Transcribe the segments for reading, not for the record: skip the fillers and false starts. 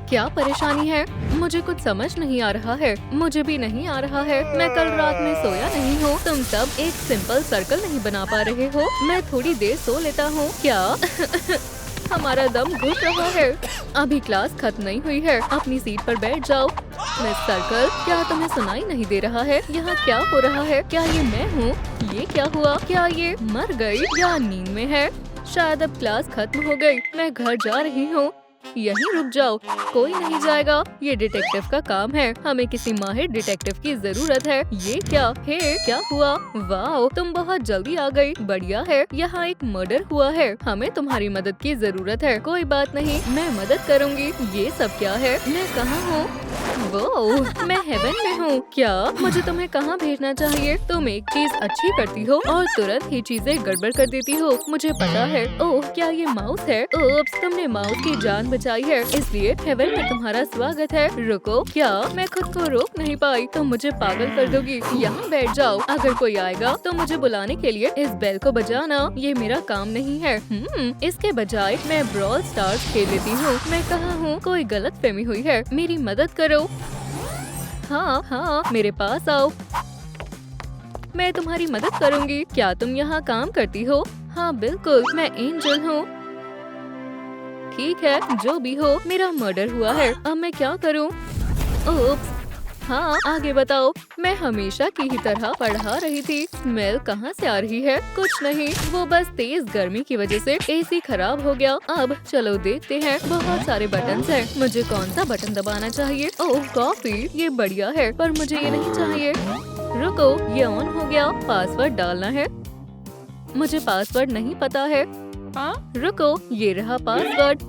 क्या परेशानी है? मुझे कुछ समझ नहीं आ रहा है। मुझे भी नहीं आ रहा है। मैं कल रात में सोया नहीं हूँ। तुम सब एक सिंपल सर्कल नहीं बना पा रहे हो। मैं थोड़ी देर सो लेता हूँ। क्या? हमारा दम घुट रहा है। अभी क्लास खत्म नहीं हुई है। अपनी सीट पर बैठ जाओ। मिस सर्कल, क्या तुम्हें सुनाई नहीं दे रहा है? यहाँ क्या हो रहा है? क्या ये मैं हूँ? ये क्या हुआ? क्या ये मर गई या नींद में है? शायद अब क्लास खत्म हो गई। मैं घर जा रही हूँ। यहीं रुक जाओ, कोई नहीं जाएगा। ये डिटेक्टिव का काम है। हमें किसी माहिर डिटेक्टिव की जरूरत है। ये क्या है? क्या हुआ? वाह, तुम बहुत जल्दी आ गई। बढ़िया है। यहाँ एक मर्डर हुआ है। हमें तुम्हारी मदद की जरूरत है। कोई बात नहीं, मैं मदद करूँगी। ये सब क्या है? मैं कहाँ हूँ? वो मैं हेवन में हूँ। क्या मुझे तुम्हें कहाँ भेजना चाहिए? तुम एक चीज अच्छी करती हो और तुरंत ही चीजें गड़बड़ कर देती हो। मुझे पता है। ओह, क्या ये माउस है? ओप्स, तुमने माउस की जान बचाई है, इसलिए हेवन में तुम्हारा स्वागत है। रुको, क्या मैं खुद को रोक नहीं पाई? तुम मुझे पागल कर दोगी। यहाँ बैठ जाओ। अगर कोई आएगा तो मुझे बुलाने के लिए इस बेल को बजाना। ये मेरा काम नहीं है। इसके बजाय मैं ब्रॉल स्टार्स खेल लेती हूँ। मैं कहाँ हूँ? कोई गलतफहमी हुई है। मेरी मदद करो। हाँ, मेरे पास आओ। मैं तुम्हारी मदद करूँगी। क्या तुम यहाँ काम करती हो? हाँ बिल्कुल, मैं एंजल हूँ। ठीक है, जो भी हो, मेरा मर्डर हुआ है। अब मैं क्या करूँ? ओप्स, हाँ आगे बताओ। मैं हमेशा की ही तरह पढ़ा रही थी। स्मेल कहाँ से आ रही है? कुछ नहीं, वो बस तेज गर्मी की वजह से एसी खराब हो गया। अब चलो देखते हैं। बहुत सारे बटन हैं। मुझे कौन सा बटन दबाना चाहिए? ओह कॉफी, ये बढ़िया है, पर मुझे ये नहीं चाहिए। रुको, ये ऑन हो गया। पासवर्ड डालना है। मुझे पासवर्ड नहीं पता है। रुको, ये रहा पासवर्ड।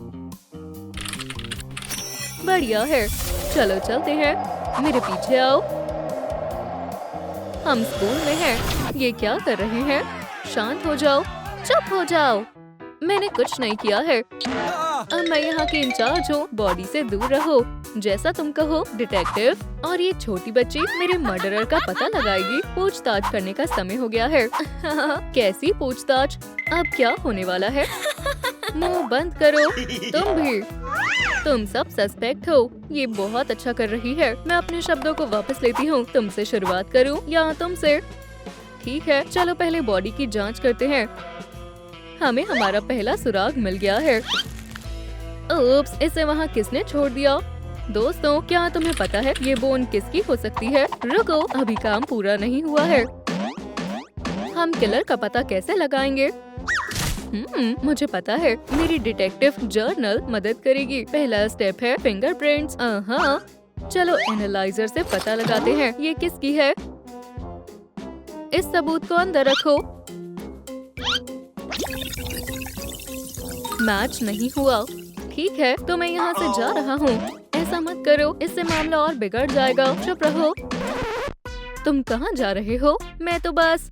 बढ़िया है, चलो चलते हैं। मेरे पीछे आओ। हम स्कूल में हैं। ये क्या कर रहे हैं? शांत हो जाओ। चुप हो जाओ। मैंने कुछ नहीं किया है। अब मैं यहाँ की इंचार्ज हूँ। बॉडी से दूर रहो। जैसा तुम कहो डिटेक्टिव। और ये छोटी बच्ची मेरे मर्डरर का पता लगाएगी। पूछताछ करने का समय हो गया है। कैसी पूछताछ? अब क्या होने वाला है? मुंह बंद करो। तुम भी। तुम सब सस्पेक्ट हो। ये बहुत अच्छा कर रही है। मैं अपने शब्दों को वापस लेती हूँ। तुमसे शुरुआत करूँ या तुमसे? ठीक है, चलो पहले बॉडी की जांच करते हैं। हमें हमारा पहला सुराग मिल गया है। ओप्स, इसे वहाँ किसने छोड़ दिया? दोस्तों, क्या तुम्हें पता है ये बोन किसकी हो सकती है? रुको, अभी काम पूरा नहीं हुआ है। हम किलर का पता कैसे लगाएंगे? मुझे पता है। मेरी डिटेक्टिव जर्नल मदद करेगी। पहला स्टेप है फिंगरप्रिंट्स। हाँ, चलो एनालाइजर से पता लगाते हैं ये किसकी है। इस सबूत को अंदर रखो। मैच नहीं हुआ। ठीक है, तो मैं यहाँ से जा रहा हूँ। ऐसा मत करो, इससे मामला और बिगड़ जाएगा। चुप रहो। तुम कहाँ जा रहे हो? मैं तो बस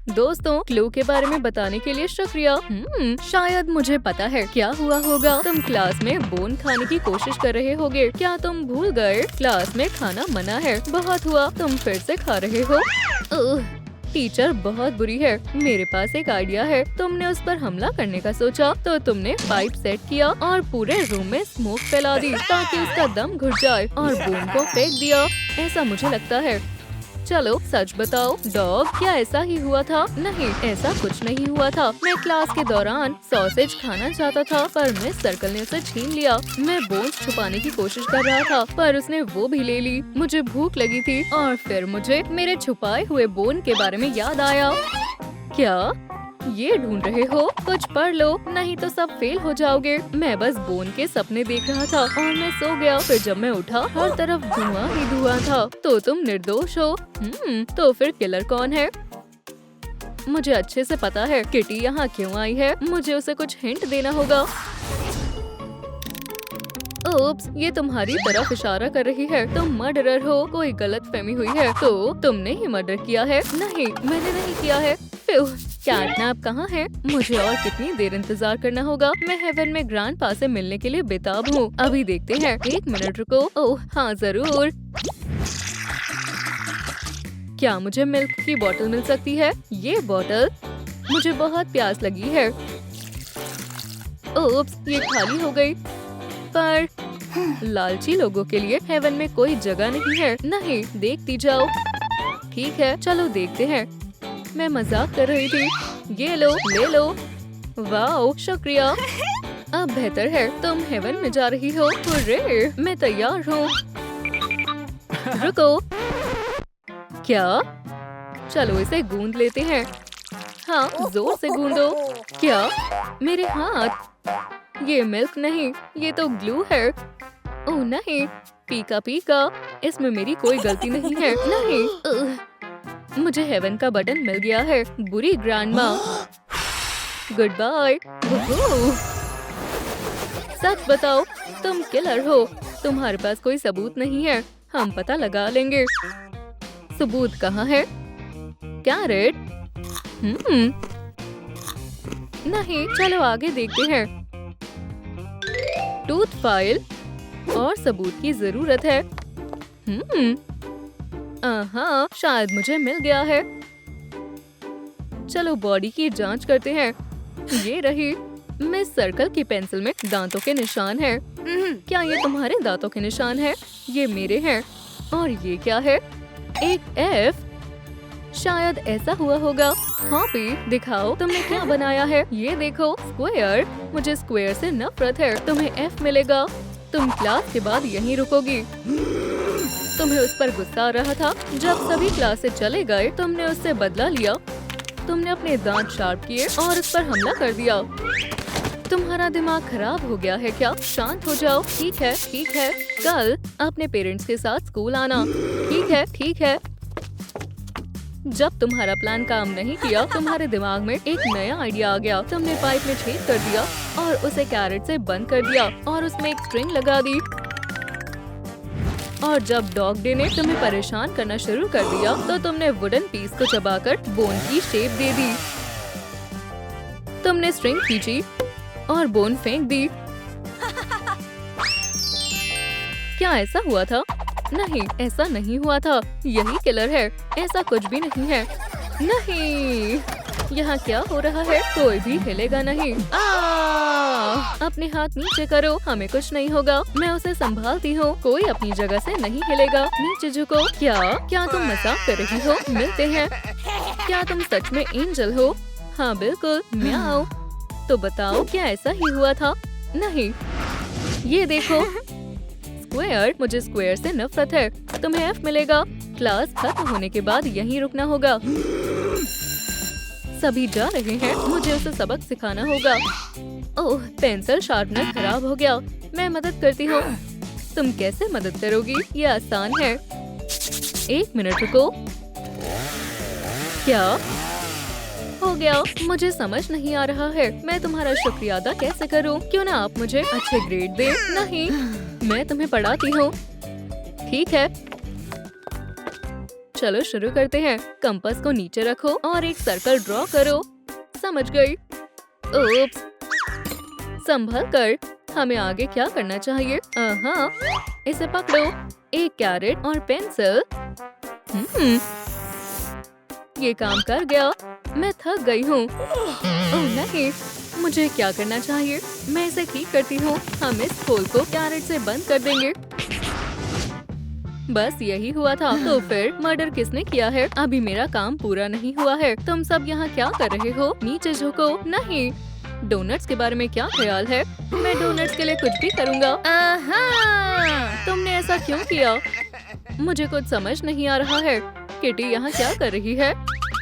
दोस्तों, क्लू के बारे में बताने के लिए शुक्रिया। शायद मुझे पता है क्या हुआ होगा। तुम क्लास में बोन खाने की कोशिश कर रहे होगे। क्या तुम भूल गए? क्लास में खाना मना है। बहुत हुआ, तुम फिर से खा रहे हो। टीचर बहुत बुरी है। मेरे पास एक आइडिया है। तुमने उस पर हमला करने का सोचा तो तुमने पाइप सेट किया और पूरे रूम में स्मोक फैला दी ताकि उसका दम घुट जाए और बोन को फेंक दिया। ऐसा मुझे लगता है। चलो सच बताओ डॉग, क्या ऐसा ही हुआ था? नहीं, ऐसा कुछ नहीं हुआ था। मैं क्लास के दौरान सॉसेज खाना चाहता था, पर मिस सर्कल ने उसे छीन लिया। मैं बोन्स छुपाने की कोशिश कर रहा था, पर उसने वो भी ले ली। मुझे भूख लगी थी और फिर मुझे मेरे छुपाए हुए बोन के बारे में याद आया। क्या ये ढूंढ रहे हो? कुछ पढ़ लो, नहीं तो सब फेल हो जाओगे। मैं बस बोन के सपने देख रहा था और मैं सो गया। फिर जब मैं उठा, हर तरफ धुआं ही धुआं था। तो तुम निर्दोष हो। तो फिर किलर कौन है? मुझे अच्छे से पता है किटी यहाँ क्यों आई है। मुझे उसे कुछ हिंट देना होगा। ओप्स, ये तुम्हारी तरफ इशारा कर रही है। तुम मर्डरर हो। कोई गलतफहमी हुई है तो तुमने ही मर्डर किया है। नहीं, मैंने नहीं किया है। कैटनैप कहाँ है? मुझे और कितनी देर इंतजार करना होगा? मैं हेवन में ग्रैंडपा से मिलने के लिए बेताब हूँ। अभी देखते हैं। एक मिनट रुको। ओह हाँ जरूर। क्या मुझे मिल्क की बोतल मिल सकती है? ये बोतल, मुझे बहुत प्यास लगी है। ओप्स, ये खाली हो गई। पर लालची लोगों के लिए हेवन में कोई जगह नहीं है। नहीं, देखती जाओ। ठीक है, चलो देखते हैं। मैं मजाक कर रही थी। ये लो, ले लो। वाह, शुक्रिया। अब बेहतर है, तुम हेवन में जा रही हो। हुर्रे, मैं तैयार हूँ। रुको। क्या? चलो इसे गूंद लेते हैं। हाँ, जोर से गूंदो। क्या? मेरे हाथ। ये मिल्क नहीं, ये तो ग्लू है। ओह नहीं, पीका पीका। इसमें मेरी कोई गलती नहीं है। नहीं, मुझे हेवन का बटन मिल गया है। बुरी ग्रैंडमा। Good bye. सच बताओ, तुम किलर हो। तुम्हारे पास कोई सबूत नहीं है। हम पता लगा लेंगे। सबूत कहाँ है? कैरेट? नहीं, चलो आगे देखते हैं। टूथ फाइल और सबूत की जरूरत है। हाँ, शायद मुझे मिल गया है। चलो बॉडी की जांच करते हैं। ये रही। मिस सर्कल की पेंसिल में दांतों के निशान है। क्या ये तुम्हारे दांतों के निशान है? ये मेरे हैं। और ये क्या है? एक एफ। शायद ऐसा हुआ होगा। हॉपी, दिखाओ तुमने क्या बनाया है। ये देखो, स्क्वायर। मुझे स्क्वायर से नफरत है। तुम्हें एफ मिलेगा। तुम क्लास के बाद यहीं रुकोगी। तुम्हें उस पर गुस्सा आ रहा था। जब सभी क्लास से चले गए, तुमने उससे बदला लिया। तुमने अपने दांत शार्प किए और उस पर हमला कर दिया। तुम्हारा दिमाग खराब हो गया है क्या? शांत हो जाओ। ठीक है, ठीक है। कल अपने पेरेंट्स के साथ स्कूल आना। ठीक है, ठीक है। जब तुम्हारा प्लान काम नहीं किया, तुम्हारे दिमाग में एक नया आइडिया आ गया। तुमने पाइप में छेद कर दिया और उसे कैरेट से बंद कर दिया और उसमें एक स्ट्रिंग लगा दी। और जब डॉग डे ने तुम्हें परेशान करना शुरू कर दिया, तो तुमने वुडन पीस को चबाकर बोन की शेप दे दी। तुमने स्ट्रिंग खींची और बोन फेंक दी। क्या ऐसा हुआ था? नहीं, ऐसा नहीं हुआ था। यही किलर है। ऐसा कुछ भी नहीं है। नहीं, यहाँ क्या हो रहा है? कोई भी हिलेगा नहीं। अपने हाथ नीचे करो। हमें कुछ नहीं होगा। मैं उसे संभालती हूँ। कोई अपनी जगह से नहीं हिलेगा। नीचे झुको। क्या तुम मजाक कर रही हो? मिलते हैं। क्या तुम सच में एंजल हो? हाँ बिल्कुल। म्याऊ। तो बताओ, क्या ऐसा ही हुआ था? नहीं, ये देखो, स्क्वायर। मुझे स्क्वायर से नफरत है। तुम्हें एफ मिलेगा। क्लास खत्म होने के बाद यहीं रुकना होगा। सभी जा रहे हैं। मुझे उसे सबक सिखाना होगा। ओह, पेंसिल शार्पनर खराब हो गया। मैं मदद करती हूँ। तुम कैसे मदद करोगी? ये आसान है। 1 मिनट रुको। क्या हो गया? मुझे समझ नहीं आ रहा है। मैं तुम्हारा शुक्रिया अदा कैसे करूं? क्यों ना आप मुझे अच्छे ग्रेड दें? नहीं, मैं तुम्हें पढ़ाती हूँ। ठीक है, चलो शुरू करते हैं। कंपास को नीचे रखो और एक सर्कल ड्रॉ करो। समझ गई। ओप्स, संभल कर। हमें आगे क्या करना चाहिए? हाँ, इसे पकड़ो। एक कैरेट और पेंसिल। ये काम कर गया। मैं थक गई हूँ। ओह नहीं, मुझे क्या करना चाहिए? मैं इसे ठीक करती हूँ। हम इस होल को कैरेट से बंद कर देंगे। बस यही हुआ था। तो फिर मर्डर किसने किया है? अभी मेरा काम पूरा नहीं हुआ है। तुम सब यहाँ क्या कर रहे हो? नीचे झुको। नहीं, डोनट्स के बारे में क्या ख्याल है? मैं डोनट्स के लिए कुछ भी करूँगा। तुमने ऐसा क्यों किया? मुझे कुछ समझ नहीं आ रहा है। किटी यहाँ क्या कर रही है?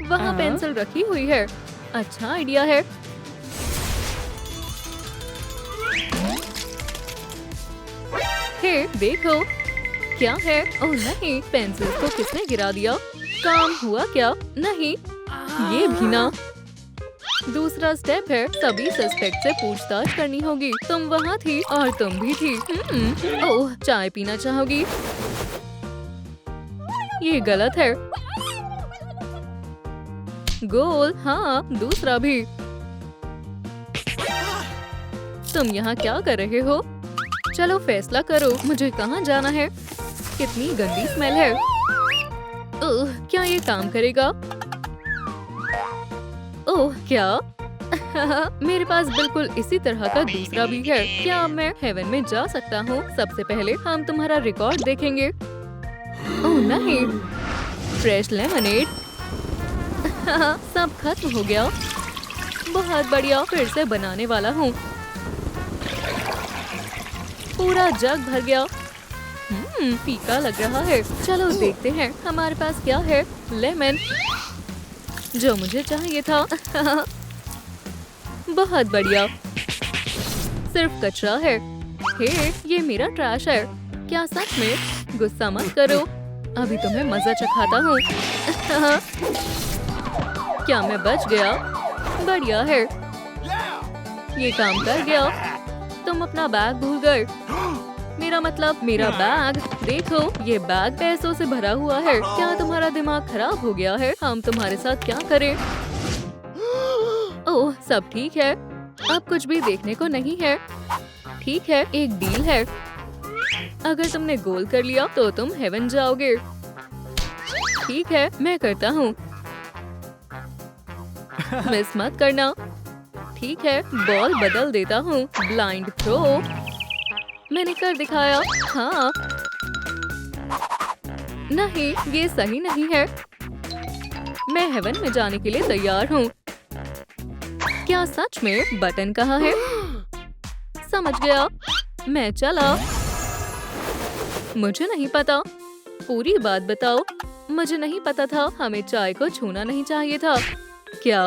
वहाँ पेंसिल रखी हुई है। अच्छा आइडिया है। हे देखो, क्या है? ओह नहीं, पेंसिल को किसने गिरा दिया? काम हुआ क्या? नहीं, ये भी ना। दूसरा स्टेप है, सभी सस्पेक्ट से पूछताछ करनी होगी। तुम वहाँ थी और तुम भी थी। ओह, चाय पीना चाहोगी? ये गलत है। गोल। हाँ, दूसरा भी। तुम यहाँ क्या कर रहे हो? चलो फैसला करो। मुझे कहाँ जाना है? कितनी गंदी स्मेल है। ओह, क्या ये काम करेगा? ओह, क्या? मेरे पास बिल्कुल इसी तरह का दूसरा भी है। क्या अब मैं हेवन में जा सकता हूँ? सबसे पहले हम तुम्हारा रिकॉर्ड देखेंगे। ओह नहीं, फ्रेश लेमनेड। सब खत्म हो गया। बहुत बढ़िया, फिर से बनाने वाला हूँ। पूरा जग भर गया। फीका लग रहा है। चलो देखते हैं हमारे पास क्या है। लेमन, जो मुझे चाहिए था। बहुत बढ़िया, सिर्फ कचरा है। हे, ये मेरा ट्रैश है। क्या सच में? गुस्सा मत करो, अभी तुम्हें मजा चखाता हूँ। क्या मैं बच गया? बढ़िया है, ये काम कर गया। तुम अपना बैग भूल गए। मेरा मतलब मेरा बैग। देखो, ये बैग पैसों से भरा हुआ है। क्या तुम्हारा दिमाग खराब हो गया है? हम तुम्हारे साथ क्या करें? ओह, सब ठीक है। अब कुछ भी देखने को नहीं है। ठीक है, एक डील है। अगर तुमने गोल कर लिया तो तुम हेवन जाओगे। ठीक है, मैं करता हूँ। मिस मत करना। ठीक है, बॉल बदल देता हूँ। Blind throw. मैंने कर दिखाया। हाँ, नहीं, ये सही नहीं है। मैं हेवन में जाने के लिए तैयार हूँ। क्या सच में? बटन कहाँ है? समझ गया, मैं चला। मुझे नहीं पता। पूरी बात बताओ। मुझे नहीं पता था हमें चाय को छूना नहीं चाहिए था। क्या?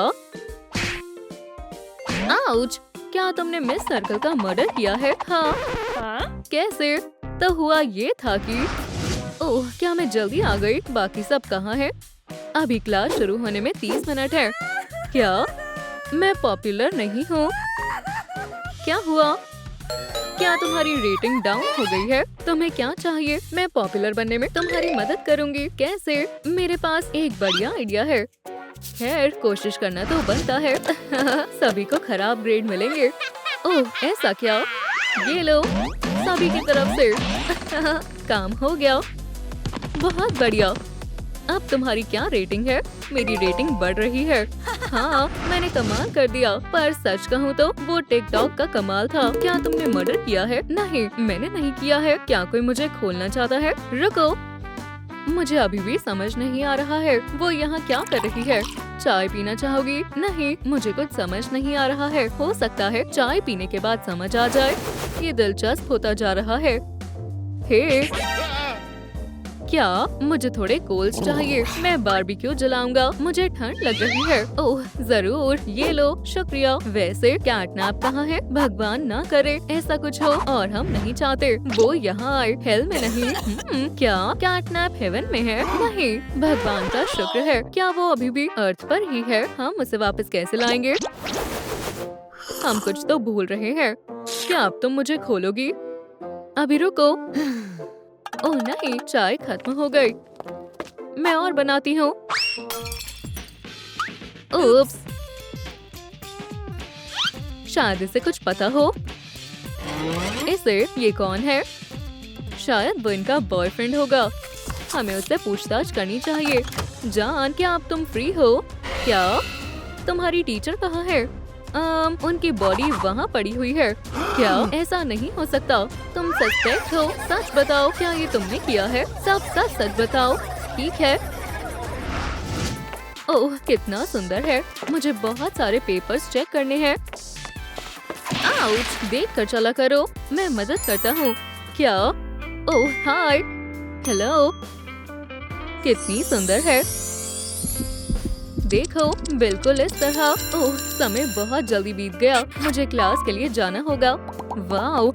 आउच! क्या तुमने मिस सर्कल का मर्डर किया है? हाँ। कैसे? तो हुआ ये था कि ओह, क्या मैं जल्दी आ गई? बाकी सब कहाँ है? अभी क्लास शुरू होने में 30 मिनट है। क्या मैं पॉपुलर नहीं हूँ? क्या हुआ? क्या तुम्हारी रेटिंग डाउन हो गई है? तुम्हें क्या चाहिए? मैं पॉपुलर बनने में तुम्हारी मदद करूँगी। कैसे? मेरे पास एक बढ़िया आइडिया है। खैर, कोशिश करना तो बनता है। सभी को खराब ग्रेड मिलेंगे। ओह, ऐसा क्या? ये लो, सभी की तरफ से। काम हो गया। बहुत बढ़िया। अब तुम्हारी क्या रेटिंग है? मेरी रेटिंग बढ़ रही है। हाँ, मैंने कमाल कर दिया। पर सच कहूँ तो वो टिकटॉक का कमाल था। क्या तुमने मर्डर किया है? नहीं, मैंने नहीं किया है। क्या कोई मुझे खोलना चाहता है? रुको, मुझे अभी भी समझ नहीं आ रहा है वो यहाँ क्या कर रही है। चाय पीना चाहोगी? नहीं, मुझे कुछ समझ नहीं आ रहा है। हो सकता है चाय पीने के बाद समझ आ जाए। ये दिलचस्प होता जा रहा है। हे, क्या मुझे थोड़े कोल्स चाहिए? मैं बारबेक्यू जलाऊंगा। मुझे ठंड लग रही है। ओह, जरूर, ये लो। शुक्रिया। वैसे कैटनैप कहाँ है? भगवान ना करे ऐसा कुछ हो, और हम नहीं चाहते वो यहाँ आए। हेल में नहीं। क्या कैटनैप हेवन में है? नहीं, भगवान का शुक्र है। क्या वो अभी भी अर्थ पर ही है? हम उसे वापस कैसे लाएंगे? हम कुछ तो भूल रहे हैं। क्या अब तुम मुझे खोलोगी? अभी रुको। ओह नहीं, चाय खत्म हो गई। मैं और बनाती हूँ। उप्स, शायद इसे कुछ पता हो। इसे ये कौन है? शायद वो इनका बॉयफ्रेंड होगा। हमें उससे पूछताछ करनी चाहिए। जान, क्या अब तुम फ्री हो? क्या तुम्हारी टीचर कहाँ है? उनकी बॉडी वहाँ पड़ी हुई है। क्या ऐसा नहीं हो सकता? तुम सस्पेक्ट हो? सच बताओ, क्या ये तुमने किया है? सब सच सच बताओ। ठीक है। ओह, कितना सुंदर है। मुझे बहुत सारे पेपर्स चेक करने हैं। आउच! देख कर चला करो, मैं मदद करता हूँ। क्या? ओह हाय, हेलो। कितनी सुंदर है। देखो, बिल्कुल इस तरह। ओह, समय बहुत जल्दी बीत गया। मुझे क्लास के लिए जाना होगा। वाओ,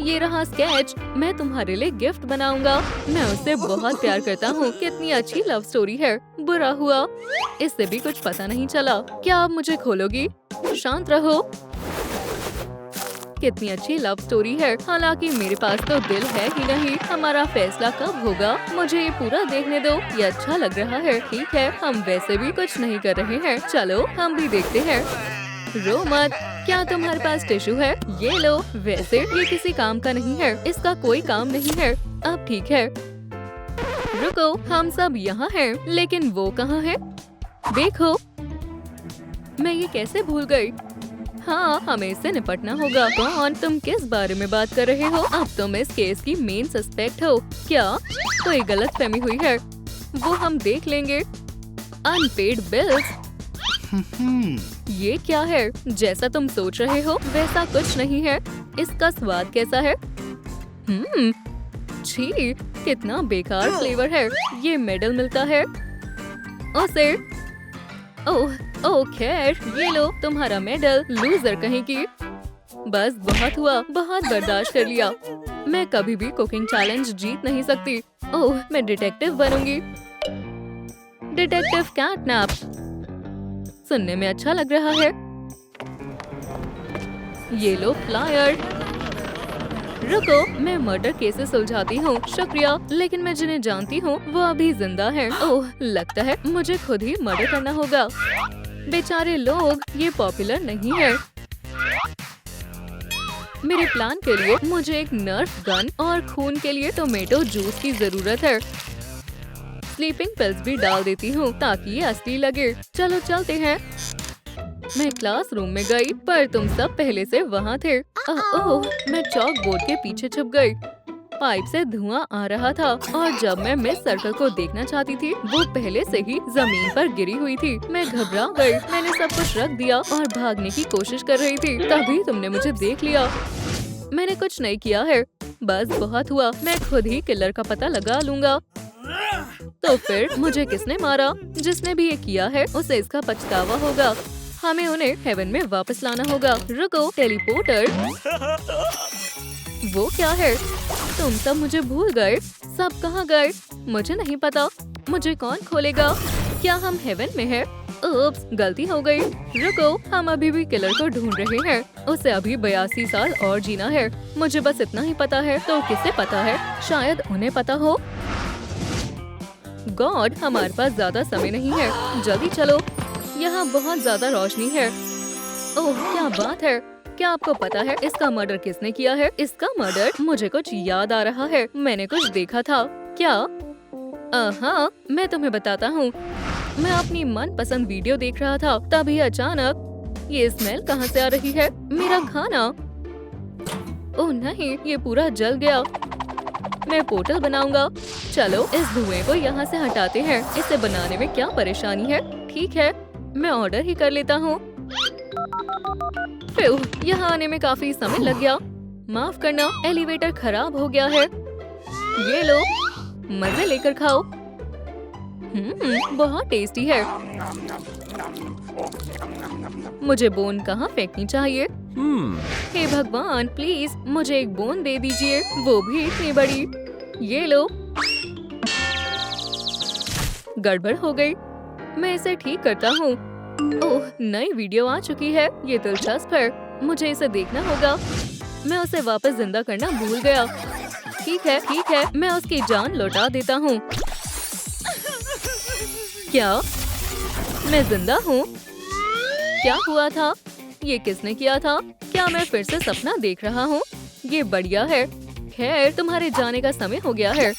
ये रहा स्केच। मैं तुम्हारे लिए गिफ्ट बनाऊंगा। मैं उससे बहुत प्यार करता हूँ। कितनी अच्छी लव स्टोरी है। बुरा हुआ, इससे भी कुछ पता नहीं चला। क्या आप मुझे खोलोगी? शांत रहो। कितनी अच्छी लव स्टोरी है। हालांकि मेरे पास तो दिल है ही नहीं। हमारा फैसला कब होगा? मुझे ये पूरा देखने दो। ये अच्छा लग रहा है। ठीक है, हम वैसे भी कुछ नहीं कर रहे हैं। चलो हम भी देखते हैं। रो मत। क्या तुम्हारे पास टिश्यू है? ये लो। वैसे ये किसी काम का नहीं है। इसका कोई काम नहीं है। अब ठीक है। रुको, हम सब यहाँ हैं, लेकिन वो कहाँ है? देखो, मैं ये कैसे भूल गई? हाँ, हमें इससे निपटना होगा। कौन? तुम किस बारे में बात कर रहे हो? अब तुम इस केस की मेन सस्पेक्ट हो। क्या? कोई गलतफहमी हुई है? वो हम देख लेंगे। Unpaid bills? ये क्या है? जैसा तुम सोच रहे हो वैसा कुछ नहीं है। इसका स्वाद कैसा है? छी, कितना बेकार फ्लेवर है। ये मेडल मिलता है उसे। ओह खैर, ये लो तुम्हारा मेडल, लूजर कहीं की। बस बहुत हुआ, बहुत बर्दाश्त कर लिया। मैं कभी भी कुकिंग चैलेंज जीत नहीं सकती। ओह, मैं डिटेक्टिव बनूंगी। डिटेक्टिव कैटनैप सुनने में अच्छा लग रहा है। ये लो फ्लायर। रुको, मैं मर्डर केसेस सुलझाती हूँ। शुक्रिया, लेकिन मैं जिन्हें जानती हूँ वो अभी जिंदा हैं। ओह, लगता है मुझे खुद ही मर्डर करना होगा। बेचारे लोग, ये पॉपुलर नहीं है। मेरे प्लान के लिए मुझे एक नर्फ गन और खून के लिए टोमेटो जूस की जरूरत है। स्लीपिंग पिल्स भी डाल देती हूँ ताकि ये असली लगे। चलो चलते हैं। मैं क्लासरूम में गई पर तुम सब पहले से वहाँ थे। ओह, मैं चॉक बोर्ड के पीछे छुप गई। पाइप से धुआं आ रहा था और जब मैं मिस सर्कल को देखना चाहती थी वो पहले से ही जमीन पर गिरी हुई थी। मैं घबरा गई। मैंने सब कुछ रख दिया और भागने की कोशिश कर रही थी, तभी तुमने मुझे देख लिया। मैंने कुछ नहीं किया है, बस बहुत हुआ। मैं खुद ही किलर का पता लगा लूंगा। तो फिर मुझे किसने मारा? जिसने भी ये किया है उसे इसका पछतावा होगा। हमें उन्हें हेवन में वापस लाना होगा। रुको, टेलीपोर्टर। वो क्या है? तुम सब मुझे भूल गए। सब कहाँ गए? मुझे नहीं पता। मुझे कौन खोलेगा? क्या हम हेवन में हैं? उप्स, गलती हो गई। रुको, हम अभी भी किलर को ढूंढ रहे हैं। उसे अभी 82 साल और जीना है। मुझे बस इतना ही पता है। तो किसे पता है? शायद उन्हें पता हो। गॉड, हमारे पास ज्यादा समय नहीं है। जल्दी चलो, यहाँ बहुत ज्यादा रोशनी है। ओह, क्या बात है। क्या आपको पता है इसका मर्डर किसने किया है? इसका मर्डर? मुझे कुछ याद आ रहा है। मैंने कुछ देखा था। क्या? हाँ, मैं तुम्हें बताता हूँ। मैं अपनी मनपसंद वीडियो देख रहा था, तभी अचानक ये स्मेल कहाँ से आ रही है? मेरा खाना। ओह नहीं, ये पूरा जल गया। मैं पोर्टल बनाऊंगा। चलो, इस धुएं को यहाँ से हटाते हैं। इसे बनाने में क्या परेशानी है? ठीक है, मैं ऑर्डर ही कर लेता हूँ। यहाँ आने में काफी समय लग गया। माफ करना, एलिवेटर खराब हो गया है। ये लो, मजे लेकर खाओ। बहुत टेस्टी है। मुझे बोन कहाँ फेंकनी चाहिए? हे भगवान, प्लीज मुझे एक बोन दे दीजिए, वो भी इतनी बड़ी। ये लो। गड़बड़ हो गई। मैं इसे ठीक करता हूँ। ओह, नई वीडियो आ चुकी है। ये दिलचस्प है, मुझे इसे देखना होगा। मैं उसे वापस जिंदा करना भूल गया। ठीक है, मैं उसकी जान लौटा देता हूँ। क्या? मैं जिंदा हूँ? क्या हुआ था? ये किसने किया था? क्या मैं फिर से सपना देख रहा हूँ? ये बढ़िया है। खैर, तुम्हारे जाने का समय हो गया है।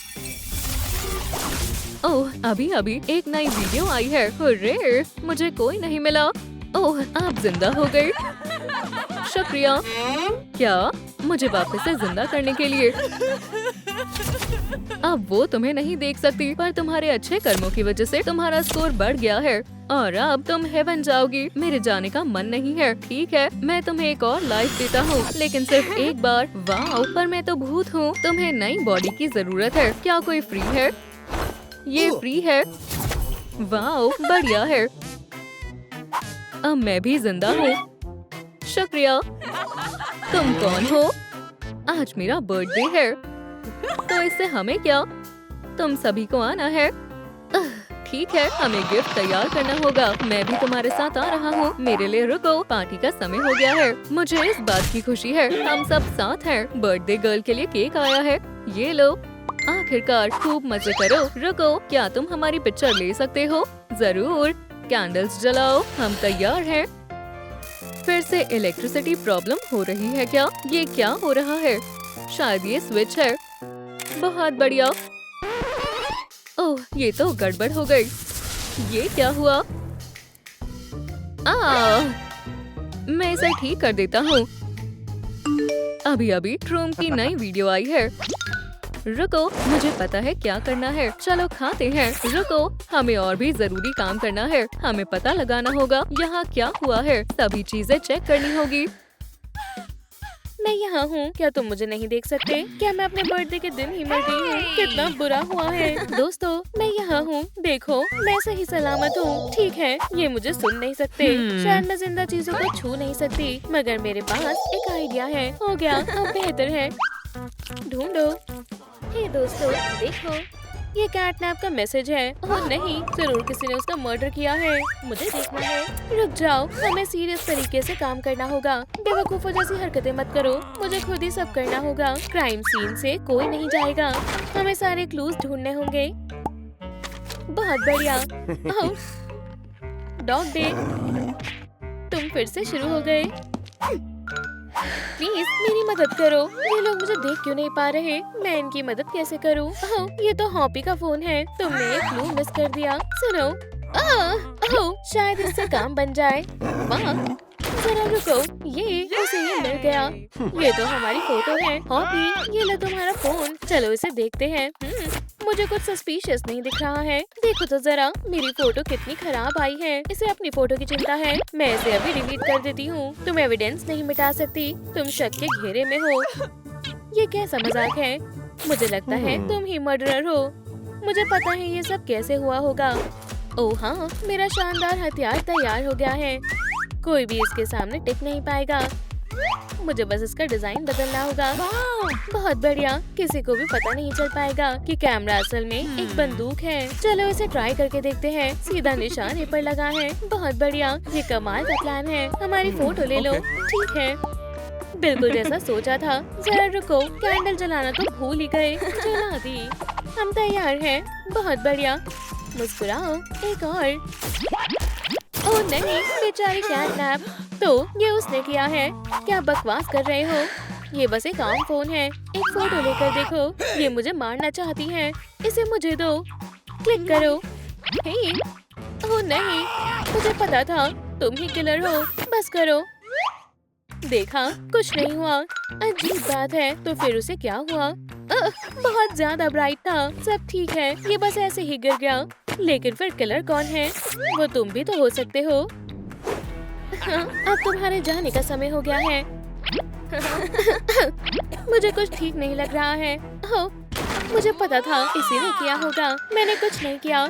ओह, अभी अभी एक नई वीडियो आई है। हुर्रे, मुझे कोई नहीं मिला। ओह, आप जिंदा हो गए। शुक्रिया। क्या? मुझे वापस से जिंदा करने के लिए। अब वो तुम्हें नहीं देख सकती, पर तुम्हारे अच्छे कर्मों की वजह से तुम्हारा स्कोर बढ़ गया है और अब तुम हेवन जाओगी। मेरे जाने का मन नहीं है। ठीक है, मैं तुम्हें एक और लाइफ देता हूँ, लेकिन सिर्फ एक बार। वाह, पर मैं तो भूत हूँ। तुम्हें नई बॉडी की जरूरत है। क्या कोई फ्री है? ये फ्री है। वाह, बढ़िया है। अब मैं भी जिंदा हूँ। शुक्रिया। तुम कौन हो? आज मेरा बर्थडे है, तो इससे हमें क्या? तुम सभी को आना है। ठीक है, हमें गिफ्ट तैयार करना होगा। मैं भी तुम्हारे साथ आ रहा हूँ। मेरे लिए रुको, पार्टी का समय हो गया है। मुझे इस बात की खुशी है, हम सब साथ हैं। बर्थडे गर्ल के लिए केक आया है। ये लो। आखिरकार, खूब मजे करो। रुको, क्या तुम हमारी पिक्चर ले सकते हो? जरूर। कैंडल्स जलाओ, हम तैयार हैं। फिर से इलेक्ट्रिसिटी प्रॉब्लम हो रही है क्या? ये क्या हो रहा है? शायद ये स्विच है। बहुत बढ़िया। ओह, ये तो गड़बड़ हो गई। ये क्या हुआ? मैं इसे ठीक कर देता हूँ। अभी अभी ट्रूम की नई वीडियो आई है। रुको, मुझे पता है क्या करना है। चलो खाते हैं। रुको, हमें और भी जरूरी काम करना है। हमें पता लगाना होगा यहाँ क्या हुआ है। सभी चीजें चेक करनी होगी। मैं यहाँ हूँ। क्या तुम मुझे नहीं देख सकते? क्या मैं अपने बर्थडे के दिन ही मर गई हूँ? कितना बुरा हुआ है। दोस्तों, मैं यहाँ हूँ। देखो, मैं सही सलामत हूँ। ठीक है, ये मुझे सुन नहीं सकते। शायद मैं जिंदा चीजों को छू नहीं सकती, मगर मेरे पास एक आइडिया है। हो गया, अब बेहतर है। ढूंढो। हे दोस्तों, देखो, ये कैटनैप का मैसेज है। ओह नहीं, जरूर किसी ने उसका मर्डर किया है। मुझे देखना है। रुक जाओ, हमें सीरियस तरीके से काम करना होगा। बेवकूफों जैसी हरकतें मत करो। मुझे खुद ही सब करना होगा। क्राइम सीन से कोई नहीं जाएगा। हमें सारे क्लूज ढूंढने होंगे। बहुत बढ़िया। ओह, डॉग डे, तुम फिर से शुरू हो गए। प्लीज मेरी मदद करो। ये लोग मुझे देख क्यों नहीं पा रहे? मैं इनकी मदद कैसे करूं? ओह, ये तो हॉपी का फोन है। तुमने एक क्लू मिस कर दिया। सुनो, ओह, शायद इससे काम बन जाए। वाह, जरा रुको, ये उसे ये मिल गया। ये तो हमारी फोटो है। हॉपी, ये लो तुम्हारा फोन। चलो इसे देखते हैं। मुझे कुछ सस्पिशियस नहीं दिख रहा है। देखो तो जरा, मेरी फोटो कितनी खराब आई है। इसे अपनी फोटो की चिंता है। मैं इसे अभी डिलीट कर देती हूँ। तुम एविडेंस नहीं मिटा सकती। तुम शक के घेरे में हो। ये कैसा मजाक है? मुझे लगता है तुम ही मर्डरर हो। मुझे पता है ये सब कैसे हुआ होगा। ओह हाँ, मेरा शानदार हथियार तैयार हो गया है। कोई भी इसके सामने टिक नहीं पाएगा। मुझे बस इसका डिजाइन बदलना होगा। बहुत बढ़िया, किसी को भी पता नहीं चल पाएगा कि कैमरा असल में एक बंदूक है। चलो इसे ट्राई करके देखते हैं। सीधा निशान पर लगा है। बहुत बढ़िया, ये कमाल का प्लान है। हमारी फोटो ले लो। ठीक है, बिल्कुल जैसा सोचा था। जरा रुको, कैंडल जलाना तो भूल ही गए। जला दी। हम तैयार हैं। बहुत बढ़िया, मुस्कुराओ। एक और। ओह नहीं, बेचारी कैटनैप। तो ये उसने किया है। क्या बकवास कर रहे हो? ये बस एक आम फोन है। एक फोटो लेकर देखो। ये मुझे मारना चाहती है। इसे मुझे दो। क्लिक करो। हे, ओह नहीं, मुझे पता था तुम ही किलर हो। बस करो। देखा, कुछ नहीं हुआ। अजीब बात है। तो फिर उसे क्या हुआ? बहुत ज्यादा ब्राइट था। सब ठीक है, ये बस ऐसे ही गिर गया। लेकिन फिर किलर कौन है? वो तुम भी तो हो सकते हो। हाँ, अब तुम्हारे जाने का समय हो गया है। मुझे कुछ ठीक नहीं लग रहा है। ओह, मुझे पता था इसी ने किया होगा। मैंने कुछ नहीं किया।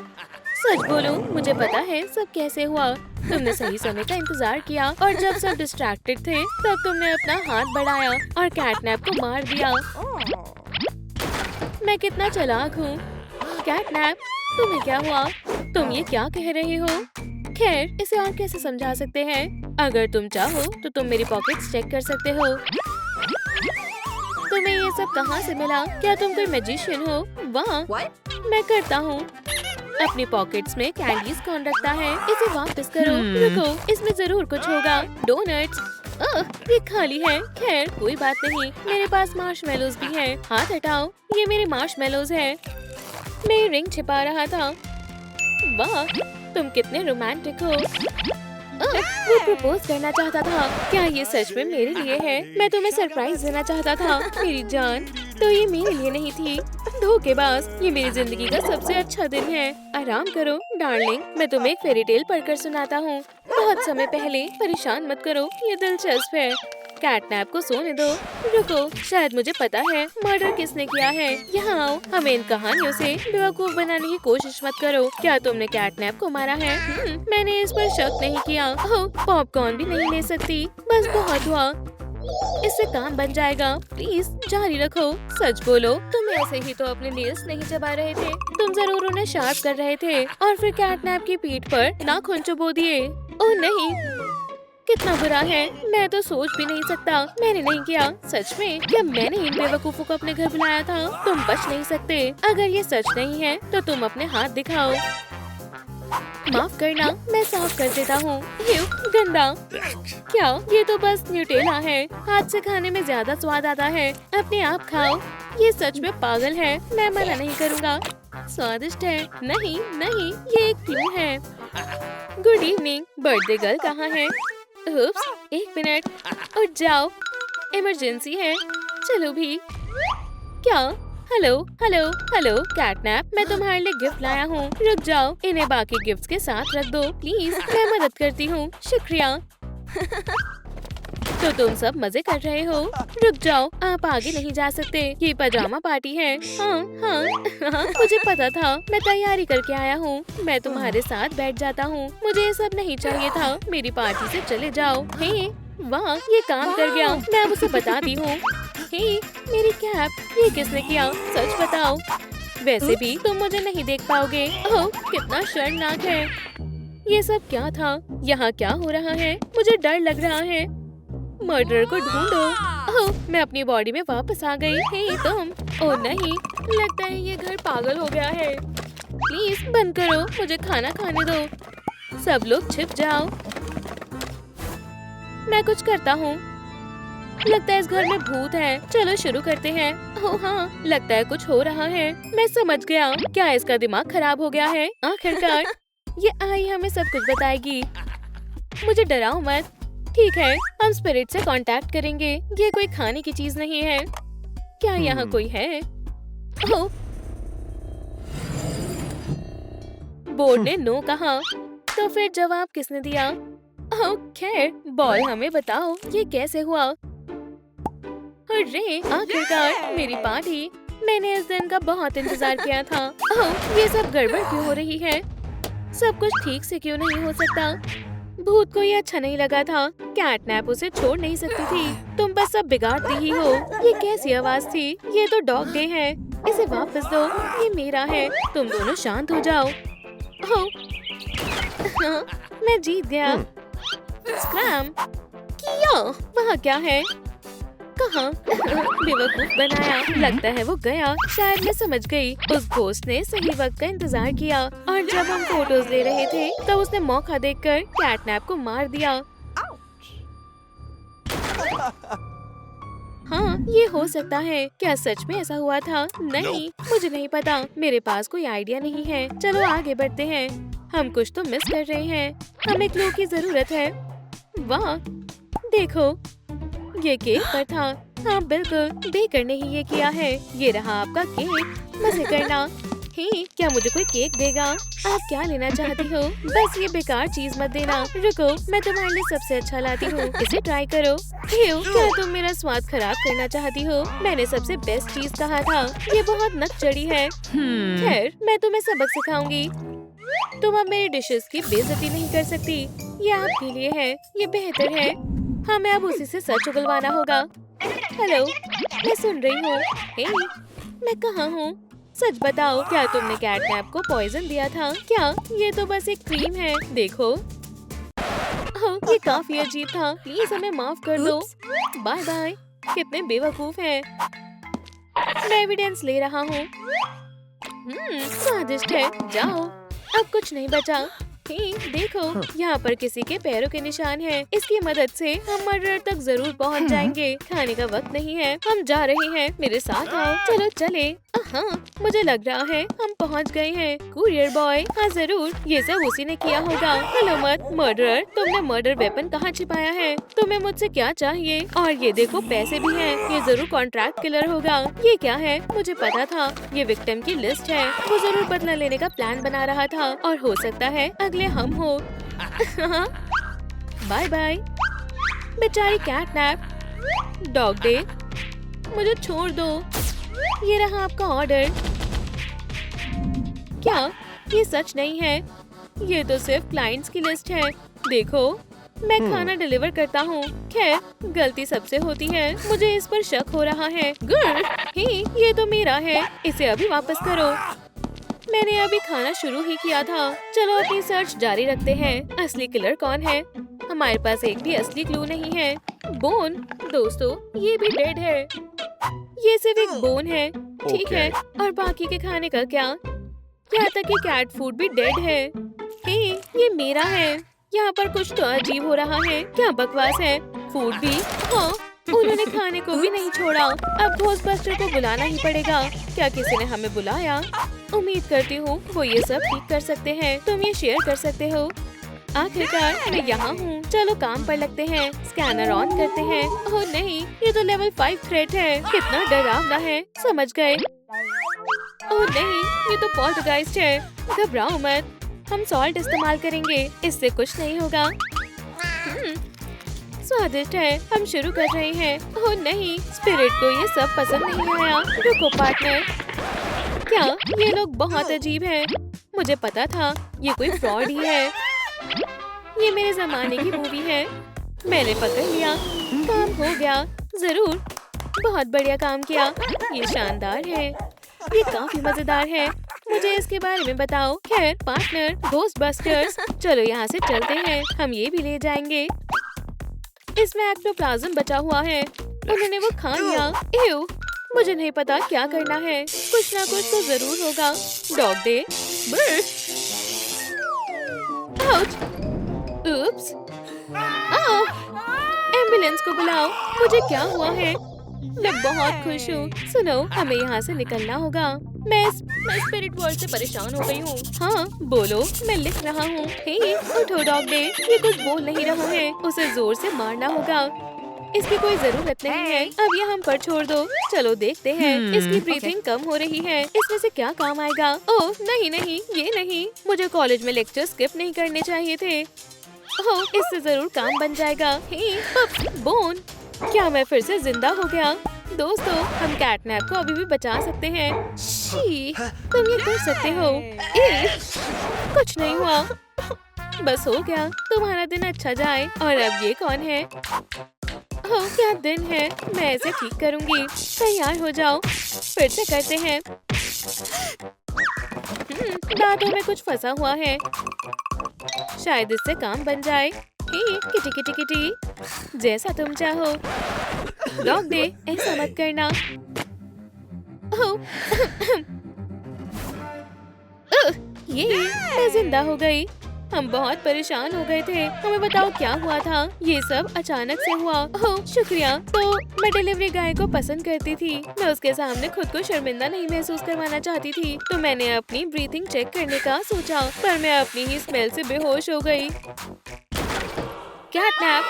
सच बोलो, मुझे पता है सब कैसे हुआ। तुमने सही समय का इंतजार किया और जब सब डिस्ट्रैक्टेड थे तब तुमने अपना हाथ बढ़ाया और कैटनैप को मार दिया। मैं कितना चालाक हूँ। कैटनैप, तुम्हें क्या हुआ? तुम ये क्या कह रहे हो? खैर, इसे और कैसे समझा सकते हैं? अगर तुम चाहो तो तुम मेरी पॉकेट्स चेक कर सकते हो। तुम्हें ये सब कहाँ से मिला? क्या तुम कोई मैजिशियन हो? वाह, मैं करता हूँ। अपनी पॉकेट्स में कैंडीज कौन रखता है? इसे वापस करो। रुको, इसमें जरूर कुछ होगा। डोनट्स। ये खाली है। खैर, कोई बात नहीं। मेरे पास मार्शमेलोज भी हैं। हाथ हटाओ, ये मेरे मार्शमेलोज हैं। मैं रिंग छिपा रहा था। वाह, तुम कितने रोमांटिक हो। वो प्रपोज करना चाहता था। क्या ये सच में मेरे लिए है? मैं तुम्हें सरप्राइज देना चाहता था, मेरी जान। तो ये मेरे लिए नहीं थी। धोखेबाज, ये मेरी जिंदगी का सबसे अच्छा दिन है। आराम करो डार्लिंग, मैं तुम्हें एक फेरी टेल पढ़कर सुनाता हूँ। बहुत समय पहले। परेशान मत करो, ये दिलचस्प है। कैटनैप को सोने दो। रुको, शायद मुझे पता है मर्डर किसने किया है। यहाँ आओ, हमें इन कहानियों से बेवकूफ बनाने की कोशिश मत करो। क्या तुमने कैटनैप को मारा है? मैंने इस पर शक नहीं किया। ओह, पॉपकॉर्न भी नहीं ले सकती। बस बहुत हुआ। इससे काम बन जाएगा। प्लीज जारी रखो। सच बोलो, तुम ऐसे ही तो अपने नेल्स नहीं चबा रहे थे। तुम जरूर उन्हें शार्प कर रहे थे और फिर कैटनैप की पीठ पर नाखून चुबो दिए। ओह नहीं, कितना बुरा है। मैं तो सोच भी नहीं सकता। मैंने नहीं किया। सच में, क्या मैंने इन बेवकूफों को अपने घर बुलाया था? तुम बच नहीं सकते। अगर ये सच नहीं है तो तुम अपने हाथ दिखाओ। माफ करना, मैं साफ कर देता हूँ। गंदा। क्या ये तो बस न्यूटेला है। हाथ से खाने में ज्यादा स्वाद आता है। अपने आप खाओ। ये सच में पागल है। मैं मना नहीं करूँगा। स्वादिष्ट है। नहीं नहीं, ये एक क्लू है। Good evening. बर्थडे गर्ल कहाँ है? उप्स, एक मिनट, उठ जाओ, इमरजेंसी है। चलो भी। क्या? हेलो हेलो हेलो कैटनैप, मैं तुम्हारे लिए गिफ्ट लाया हूँ। रुक जाओ, इन्हें बाकी गिफ्ट्स के साथ रख दो प्लीज, मैं मदद करती हूँ। शुक्रिया। तो तुम सब मजे कर रहे हो? रुक जाओ, आप आगे नहीं जा सकते, ये पजामा पार्टी है। हाँ हाँ हाँ, मुझे पता था, मैं तैयारी करके आया हूँ। मैं तुम्हारे साथ बैठ जाता हूँ, मुझे ये सब नहीं चाहिए था। मेरी पार्टी से चले जाओ। हे वाह, ये काम कर गया, मैं अब उसे बताती हूँ। हे मेरी कैप, ये किसने किया? सच बताओ। वैसे भी तुम मुझे नहीं देख पाओगे। ओह कितना शर्मनाक है। ये सब क्या था? यहाँ क्या हो रहा है? मुझे डर लग रहा है। मर्डरर को ढूंढो। ओह, मैं अपनी बॉडी में वापस आ गई। हे तुम। ओह नहीं, लगता है ये घर पागल हो गया है। प्लीज बंद करो, मुझे खाना खाने दो। सब लोग छिप जाओ, मैं कुछ करता हूँ। लगता है इस घर में भूत है। चलो शुरू करते हैं। ओह हाँ, लगता है कुछ हो रहा है। मैं समझ गया, क्या इसका दिमाग खराब हो गया है? आखिरकार ये आई हमें सब कुछ बताएगी। मुझे डराओ मत। ठीक है, हम स्पिरिट से कांटेक्ट करेंगे। ये कोई खाने की चीज नहीं है। क्या यहाँ कोई है? ओह, बोर्ड ने नो कहा, तो फिर जवाब किसने दिया? ओह खैर, बॉल हमें बताओ, ये कैसे हुआ? अरे आखिरकार मेरी पार्टी। मैंने इस दिन का बहुत इंतजार किया था। ओह, ये सब गड़बड़ क्यों हो रही है? सब कुछ ठीक से क्यों नहीं हो सकता? भूत को ये अच्छा नहीं लगा था। कैटनैप उसे छोड़ नहीं सकती थी। तुम बस सब बिगाड़ती ही हो। ये कैसी आवाज थी? ये तो डॉग डे है, इसे वापस दो, ये मेरा है। तुम दोनों शांत हो जाओ। ओह, हाँ, मैं जीत गया। स्क्रैम किया। वहाँ क्या है? कहाँ? बेवकूफ बनाया। लगता है वो गया। शायद मैं समझ गई। उस घोस्ट ने सही वक्त का इंतजार किया और जब हम फोटोज ले रहे थे तब उसने मौका देखकर कैटनैप को मार दिया। हाँ, ये हो सकता है। क्या सच में ऐसा हुआ था? नहीं, मुझे नहीं पता। मेरे पास कोई आइडिया नहीं है। चलो आगे बढ़ते हैं। हम कुछ तो मिस कर रहे हैं। हमें क्लू की जरूरत है। वाह देखो, ये केक पर था। हाँ बिल्कुल, बेकर ने ही ये किया है। ये रहा आपका केक, मजे करना। हे, क्या मुझे कोई केक देगा? आप क्या लेना चाहती हो? बस ये बेकार चीज मत देना। रुको, मैं तुम्हारे लिए सबसे अच्छा लाती हूँ, इसे ट्राई करो। क्या तुम मेरा स्वाद खराब करना चाहती हो? मैंने सबसे बेस्ट चीज कहा था। ये बहुत नकचड़ी है। खैर, मैं तुम्हें सबक सिखाऊंगी। तुम अब मेरी डिशेस की बेइज्जती नहीं कर सकती। ये आपके लिए है, ये बेहतर है। हमें अब उसी से सच उगलवाना होगा। हेलो, मैं सुन रही हूँ। हे, मैं कहाँ हूँ? सच बताओ, क्या तुमने कैटनैप को पॉइजन दिया था? क्या ये तो बस एक क्रीम है? देखो। ओह, ये काफी अजीब था। प्लीज हमें माफ कर दो। Bye bye. कितने बेवकूफ हैं। मैं एविडेंस ले रहा हूँ। स्वादिष्ट है। जाओ, अब कुछ नहीं बचा। देखो, यहाँ पर किसी के पैरों के निशान हैं। इसकी मदद से हम मर्डर तक जरूर पहुँच जाएंगे। खाने का वक्त नहीं है, हम जा रहे हैं। मेरे साथ आओ। चलो चले। हाँ, मुझे लग रहा है हम पहुँच गए हैं। कुरियर बॉय, हाँ जरूर, ये सब उसी ने किया होगा। हेलो मत मर्डरर, तुमने मर्डर वेपन कहाँ छिपाया है? तुम्हें मुझसे क्या चाहिए? और ये देखो, पैसे भी हैं। ये जरूर कॉन्ट्रैक्ट किलर होगा। ये क्या है? मुझे पता था, ये विक्टिम की लिस्ट है। वो जरूर बदला लेने का प्लान बना रहा था और हो सकता है अगले हम हो। बाय बाय बेचारी कैटनैप। डॉग डे, मुझे छोड़ दो। ये रहा आपका ऑर्डर। क्या ये सच नहीं है? ये तो सिर्फ क्लाइंट्स की लिस्ट है। देखो, मैं खाना डिलीवर करता हूँ। खैर, गलती सबसे होती है। मुझे इस पर शक हो रहा है। ये तो मेरा है, इसे अभी वापस करो। मैंने अभी खाना शुरू ही किया था। चलो अपनी सर्च जारी रखते हैं। असली किलर कौन है? हमारे पास एक भी असली क्लू नहीं है। बोन, दोस्तों, ये भी डेड है। ये सिर्फ एक बोन है। ठीक है, और बाकी के खाने का क्या? यहाँ तक कि कैट फूड भी डेड है। ये मेरा है। यहाँ पर कुछ तो अजीब हो रहा है। क्या बकवास है? फूड भी? हाँ, उन्होंने खाने को भी नहीं छोड़ा। अब घोस्टबस्टर को बुलाना ही पड़ेगा। क्या किसी ने हमें बुलाया? उम्मीद करती हूँ वो ये सब ठीक कर सकते हैं। तुम ये शेयर कर सकते हो। आखिरकार मैं यहाँ हूँ। चलो काम पर लगते हैं। स्कैनर ऑन करते हैं। ओह नहीं, ये तो लेवल 5 थ्रेट है। कितना डरावना है। समझ गए। ओह नहीं, ये तो पॉल्टरगाइस्ट है। घबराओ मत, हम सॉल्ट इस्तेमाल करेंगे, इससे कुछ नहीं होगा। स्वादिष्ट है। हम शुरू कर रहे हैं। ओह नहीं, स्पिरिट को ये सब पसंद नहीं आया। रुको पार्टनर, क्या ये लोग बहुत अजीब हैं। मुझे पता था ये कोई फ्रॉड ही है। ये मेरे जमाने की मूवी है। मैंने पकड़ लिया। काम हो गया। जरूर, बहुत बढ़िया काम किया। ये शानदार है। ये काफी मजेदार है। मुझे इसके बारे में बताओ। खैर पार्टनर, घोस्टबस्टर्स, चलो यहाँ से चलते हैं। हम ये भी ले जाएंगे। इसमें एक्टोप्लाज्म बचा हुआ है। उन्होंने वो खा लिया। एव, मुझे नहीं पता क्या करना है। कुछ ना कुछ तो जरूर होगा। Dog day. आउच। उप्स। एम्बुलेंस को बुलाओ। मुझे क्या हुआ है? मैं बहुत खुश हूँ। सुनो, हमें यहाँ से निकलना होगा। मैं स्पिरिट वर्ल्ड से परेशान हो गई हूँ। हाँ बोलो, मैं लिख रहा हूँ। हे, उठो डॉग डे, ये कुछ बोल नहीं रहा है। उसे जोर से मारना होगा। इसकी कोई जरूरत नहीं है। अब ये हम पर छोड़ दो। चलो देखते हैं। इसकी ब्रीथिंग कम हो रही है। इसमें से क्या काम आएगा? ओह नहीं नहीं, ये नहीं। मुझे कॉलेज में लेक्चर स्किप नहीं करने चाहिए थे। ओह, इससे जरूर काम बन जाएगा। हे, बोन, क्या मैं फिर से जिंदा हो गया? दोस्तों, हम कैटनैप को अभी भी बचा सकते हैं। शी, तुम ये कर सकते हो। कुछ नहीं हुआ। बस हो गया। तुम्हारा दिन अच्छा जाए। और अब ये कौन है? ओह, क्या दिन है। मैं इसे ठीक करूंगी। तैयार हो जाओ, फिर से करते हैं। दांतों में कुछ फंसा हुआ है। शायद इससे काम बन जाए। किटी किटी किटी, जैसा तुम चाहो। डॉग डे, ऐसा मत करना। ये, मैं जिंदा हो गई। हम बहुत परेशान हो गए थे। हमें बताओ क्या हुआ था? ये सब अचानक से हुआ। ओह शुक्रिया। तो मैं डिलीवरी गाय को पसंद करती थी। मैं उसके सामने खुद को शर्मिंदा नहीं महसूस करवाना चाहती थी। तो मैंने अपनी ब्रीथिंग चेक करने का सोचा, पर मैं अपनी ही स्मेल से बेहोश हो गई। कैटनैप।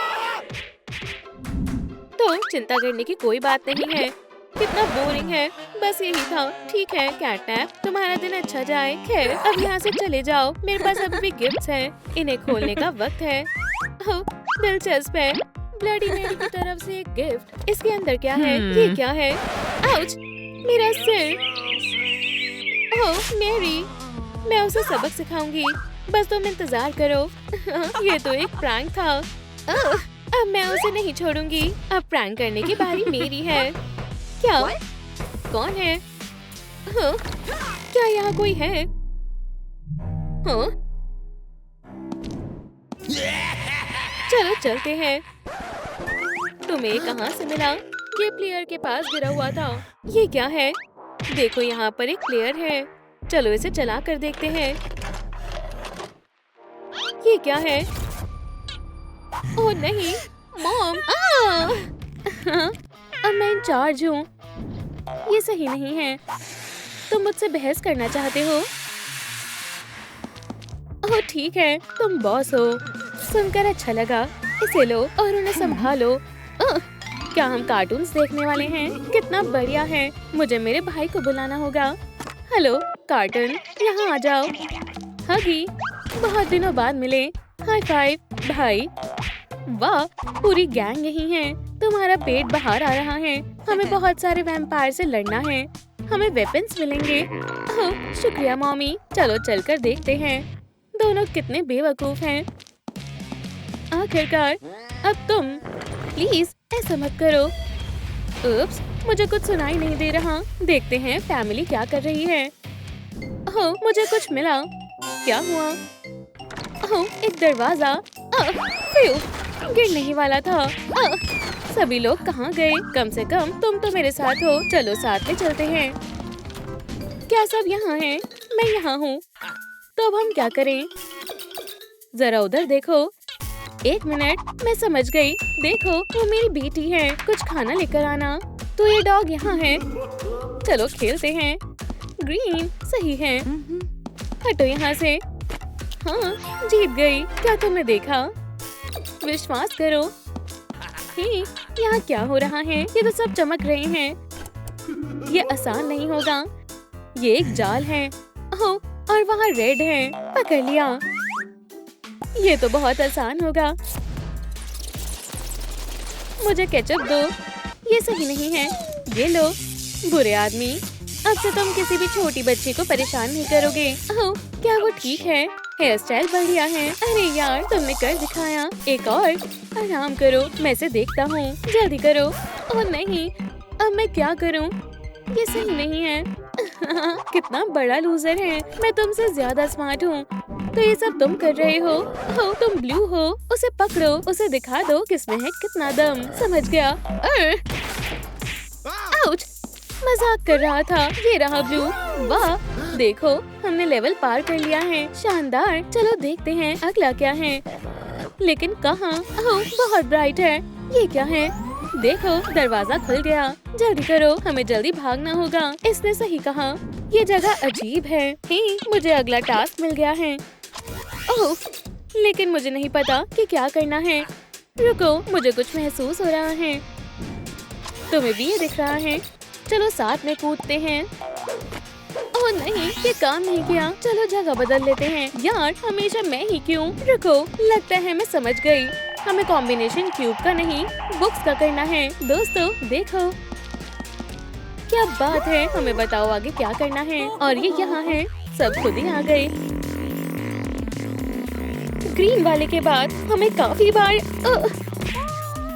तो चिंता करने की कोई बात नहीं है। कितना बोरिंग है। बस यही था। ठीक है कैटनैप, तुम्हारा दिन अच्छा जाए। खैर, अब यहाँ से चले जाओ। मेरे पास अभी भी गिफ्ट्स हैं। इन्हें खोलने का वक्त है। ओह, दिलचस्प है। ब्लडी मेरी की तरफ से एक गिफ्ट। इसके अंदर क्या है? ये क्या है? आउच, मेरा सिर। ओह मेरी, मैं उसे सबक सिखाऊंगी। बस तुम इंतजार करो। ये तो एक प्रैंक था। अब मैं उसे नहीं छोड़ूंगी। अब प्रैंक करने की बारी मेरी है। क्या? कौन है? हाँ? क्या यहाँ कोई है? हाँ? चलो चलते हैं। तुम्हें कहाँ से मिला? ये प्लेयर के पास गिरा हुआ था। ये क्या है? देखो यहाँ पर एक प्लेयर है। चलो इसे चला कर देखते हैं। ये क्या है? ओह नहीं, मॉम! अब मैं इंचार्ज हूँ। ये सही नहीं है। तुम मुझसे बहस करना चाहते हो? ओह ठीक है, तुम बॉस हो। सुनकर अच्छा लगा। इसे लो और उन्हें संभालो। क्या हम कार्टून्स देखने वाले हैं? कितना बढ़िया है। मुझे मेरे भाई को बुलाना होगा। हेलो कार्टून, यहाँ आ जाओ। हगी, बहुत दिनों बाद मिले। हाई फाइव भाई। वाह, पूरी गैंग यही है। तुम्हारा पेट बाहर आ रहा है। हमें बहुत सारे वैम्पायर से लड़ना है। हमें वेपन्स मिलेंगे। ओह शुक्रिया मॉमी। चलो चलकर देखते हैं। दोनों कितने बेवकूफ हैं। आखिरकार, अब तुम। प्लीज ऐसा मत करो। उप्स, मुझे कुछ सुनाई नहीं दे रहा। देखते हैं फैमिली क्या कर रही है। ओह मुझे कुछ मिला। क्या हुआ? ओह एक दरवाजा। गिर नहीं वाला था। सभी लोग कहाँ गए? कम से कम तुम तो मेरे साथ हो। चलो साथ में चलते हैं। क्या सब यहाँ हैं? मैं यहाँ हूँ। तो अब हम क्या करें? जरा उधर देखो। एक मिनट, मैं समझ गई। देखो, वो मेरी बेटी है। कुछ खाना लेकर आना। तो ये डॉग यहाँ है। चलो खेलते हैं। ग्रीन, सही है। हटो यहाँ से। हाँ, जीत गई। क्या तुमने देखा? विश्वास करो। हे, यहाँ क्या हो रहा है? ये तो सब चमक रहे हैं। ये आसान नहीं होगा। ये एक जाल है। ओह, और वहाँ रेड है। पकड़ लिया। ये तो बहुत आसान होगा। मुझे केचप दो। ये सही नहीं है। ये लो। बुरे आदमी, अब से तुम किसी भी छोटी बच्ची को परेशान नहीं करोगे। ओह, क्या वो ठीक है? हेयर स्टाइल बढ़िया है। अरे यार, तुमने कर दिखाया। एक और। आराम करो, मैं इसे देखता हूँ। जल्दी करो। ओह नहीं, अब मैं क्या करूँ? ये सही नहीं है। कितना बड़ा लूजर है। मैं तुमसे ज्यादा स्मार्ट हूँ। तो ये सब तुम कर रहे हो? हो, तुम ब्लू हो। उसे पकड़ो, उसे दिखा दो किसमें है कितना दम। समझ गया। आउच! मजाक कर रहा था। ये रहा ब्लू। वाह, देखो हमने लेवल पार कर लिया है। शानदार। चलो देखते हैं अगला क्या है। लेकिन कहाँ? ओह, बहुत ब्राइट है। ये क्या है? देखो, दरवाजा खुल गया। जल्दी करो, हमें जल्दी भागना होगा। इसने सही कहा। ये जगह अजीब है। हे, मुझे अगला टास्क मिल गया है। ओह, लेकिन मुझे नहीं पता कि क्या करना है। रुको, मुझे कुछ महसूस हो रहा है। तुम्हें भी ये दिख रहा है? चलो साथ में कूदते हैं। ओह नहीं, ये काम नहीं किया। चलो जगह बदल लेते हैं। यार, हमेशा मैं ही क्यों? रुको, लगता है मैं समझ गई। हमें कॉम्बिनेशन क्यूब का नहीं, बुक्स का करना है। दोस्तों देखो, क्या बात है। हमें बताओ आगे क्या करना है। और ये यहाँ है। सब खुद ही आ गए। ग्रीन वाले के बाद हमें काफी बार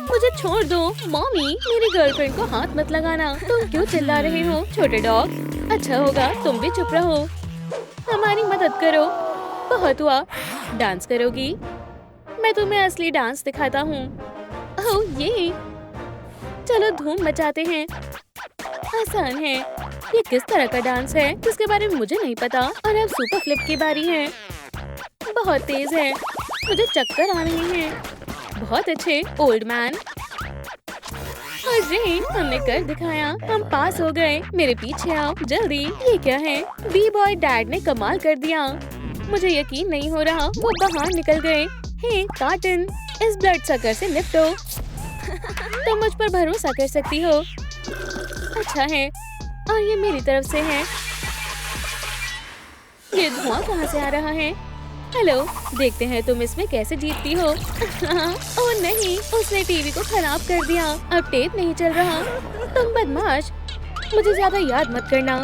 मुझे छोड़ दो। मॉमी, मेरी गर्लफ्रेंड को हाथ मत लगाना। तुम क्यों चिल्ला रहे हो छोटे डॉग? अच्छा होगा तुम भी चुप रहो। हमारी मदद करो। बहुत हुआ। डांस करोगी? मैं तुम्हें असली डांस दिखाता हूँ। ओह ये, चलो धूम मचाते हैं। आसान है। ये किस तरह का डांस है जिसके बारे में मुझे नहीं पता। और अब सुपर फ्लिप की बारी है। बहुत तेज है। मुझे चक्कर आ रहे हैं। बहुत अच्छे ओल्ड मैन। अरे, हमने कर दिखाया। हम पास हो गए। मेरे पीछे आओ जल्दी। ये क्या है? बी बॉय डैड ने कमाल कर दिया। मुझे यकीन नहीं हो रहा, वो बाहर निकल गए। हे कार्टन, इस ब्लड सकर से निपटो। तुम मुझ पर भरोसा कर सकती हो। अच्छा है। और ये मेरी तरफ से है। ये धुआं कहाँ से आ रहा है? हेलो, देखते हैं तुम इसमें कैसे जीतती हो। ओह नहीं, उसने टीवी को खराब कर दिया। अब टेप नहीं चल रहा। तुम बदमाश, मुझे ज्यादा याद मत करना।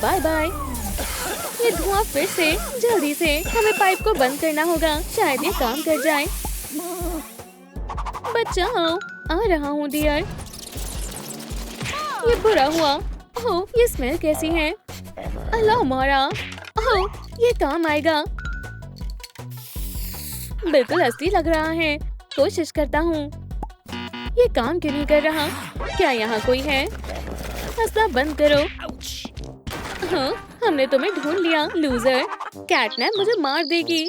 Bye bye. ये धुआं फिर से। जल्दी से हमें पाइप को बंद करना होगा। शायद ये काम कर जाए। बचाओ, आ रहा हूँ डियर। ये बुरा हुआ। ओह, ये स्मेल कैसी है? अल्लाह मारा। ओह, ये काम आएगा। बिल्कुल असली लग रहा है। कोशिश करता हूँ। ये काम क्यों नहीं कर रहा? क्या यहाँ कोई है? हंसना बंद करो। हाँ, हमने तुम्हें ढूंढ लिया लूजर। कैटनैप मुझे मार देगी।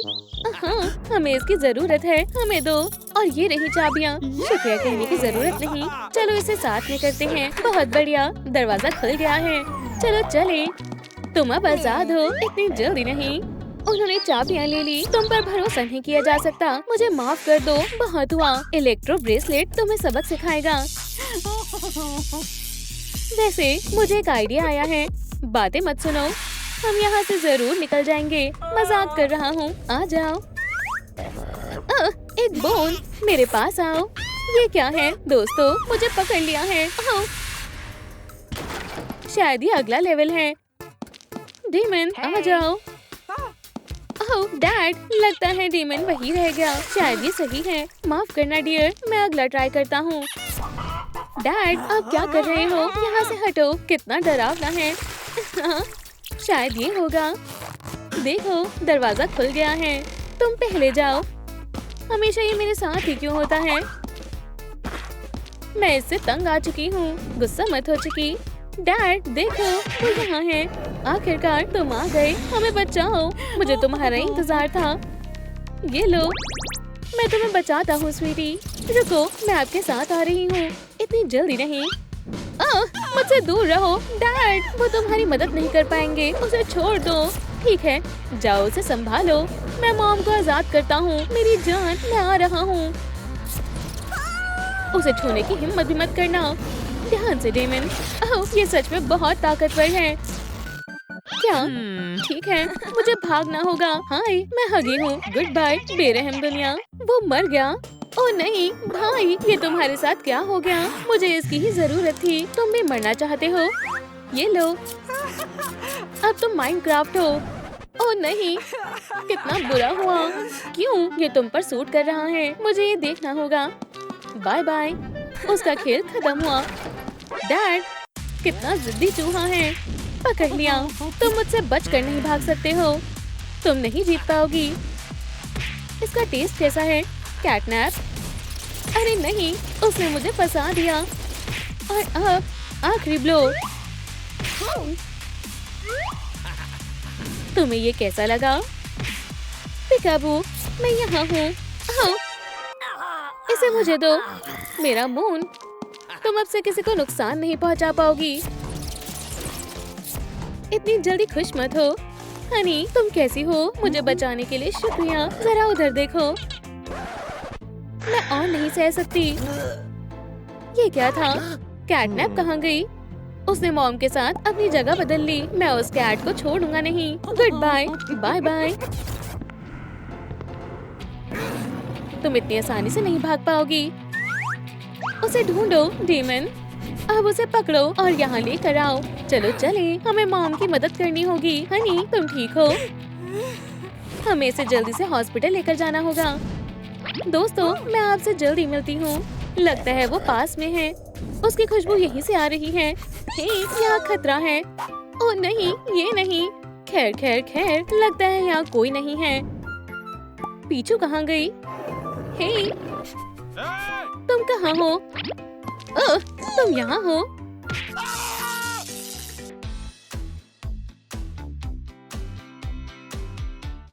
हाँ, हमें इसकी जरूरत है। हमें दो। और ये रही चाबियाँ। शुक्रिया कहने की जरूरत नहीं। चलो इसे साथ में करते हैं। बहुत बढ़िया। दरवाजा खुल गया है। चलो चले। तुम अब आजाद हो। इतनी जल्दी नहीं। उन्होंने चाबियां ले ली। तुम पर भरोसा नहीं किया जा सकता। मुझे माफ कर दो। बहुत हुआ। इलेक्ट्रो ब्रेसलेट तुम्हें सबक सिखाएगा। वैसे मुझे एक आइडिया आया है। बातें मत सुनो। हम यहाँ से जरूर निकल जाएंगे। मजाक कर रहा हूँ। आ जाओ। एक बोन, मेरे पास आओ। ये क्या है दोस्तों? मुझे पकड़ लिया है। शायद ये अगला लेवल है। डीमन आ जाओ। ओह डैड, लगता है डीमन वही रह गया। शायद ये सही है। माफ करना डियर, मैं अगला ट्राई करता हूँ। डैड, आप क्या कर रहे हो? यहाँ से हटो। कितना डरावना है। शायद ये होगा। देखो, दरवाजा खुल गया है। तुम पहले जाओ। हमेशा ये मेरे साथ ही क्यों होता है? मैं इससे तंग आ चुकी हूँ। गुस्सा मत हो चुकी। डैड देखो, वो यहाँ है। आखिरकार तुम आ गए। हमें बचाओ। मुझे तुम्हारा इंतजार था। ये लो, मैं तुम्हें बचाता हूँ स्वीटी। रुको, मैं आपके साथ आ रही हूँ। इतनी जल्दी नहीं। मुझसे दूर रहो। डैड, वो तुम्हारी मदद नहीं कर पाएंगे। उसे छोड़ दो। ठीक है, जाओ, उसे संभालो। मैं मॉम को आजाद करता हूँ। मेरी जान, मैं आ रहा हूँ। उसे छूने की हिम्मत भी मत करना। ध्यान से डेमन। ओह, ये सच में बहुत ताकतवर है। क्या? ठीक है, मुझे भागना होगा। हाय, मैं हगी हूँ। गुड बाय बेरहम दुनिया। वो मर गया। ओह नहीं भाई, ये तुम्हारे साथ क्या हो गया? मुझे इसकी ही जरूरत थी। तुम भी मरना चाहते हो? ये लो। अब तुम माइनक्राफ्ट हो। ओह नहीं, कितना बुरा हुआ। क्यों? ये तुम पर सूट कर रहा है। मुझे ये देखना होगा। Bye bye. उसका खेल खत्म हुआ। डैड, कितना जिद्दी चूहा है। पकड़ लिया। तुम मुझसे बचकर नहीं भाग सकते हो। तुम नहीं जीत पाओगी। इसका टेस्ट कैसा है? कैटनैप? अरे नहीं, उसने मुझे फंसा दिया। और अब आखिरी ब्लो। तुम्हें ये कैसा लगा? पिकाबू, मैं यहाँ हूँ। इसे मुझे दो। मेरा मून। तुम अब से किसी को नुकसान नहीं पहुँचा पाओगी। इतनी जल्दी खुश मत हो। हनी, तुम कैसी हो? मुझे बचाने के लिए शुक्रिया। जरा उधर देखो। मैं और नहीं सह सकती। ये क्या था? कैटनैप कहाँ गई? उसने मॉम के साथ अपनी जगह बदल ली। मैं उस कैट को छोड़ूंगा नहीं। Good bye. Bye bye. तुम इतनी आसानी से नहीं भाग पाओगी। उसे ढूंढो डेमन। अब उसे पकड़ो और यहाँ लेकर आओ। चलो चले, हमें मॉम की मदद करनी होगी। हनी, तुम ठीक हो? हमें इसे जल्दी से हॉस्पिटल लेकर जाना होगा। दोस्तों, मैं आपसे जल्दी मिलती हूँ। लगता है वो पास में है। उसकी खुशबू यहीं से आ रही है। हे, यहाँ खतरा है। ओह नहीं, ये नहीं। खैर खैर खैर, लगता है यहाँ कोई नहीं है। पीछू कहाँ गई? हे, तुम कहाँ हो? ओह, तुम यहाँ हो?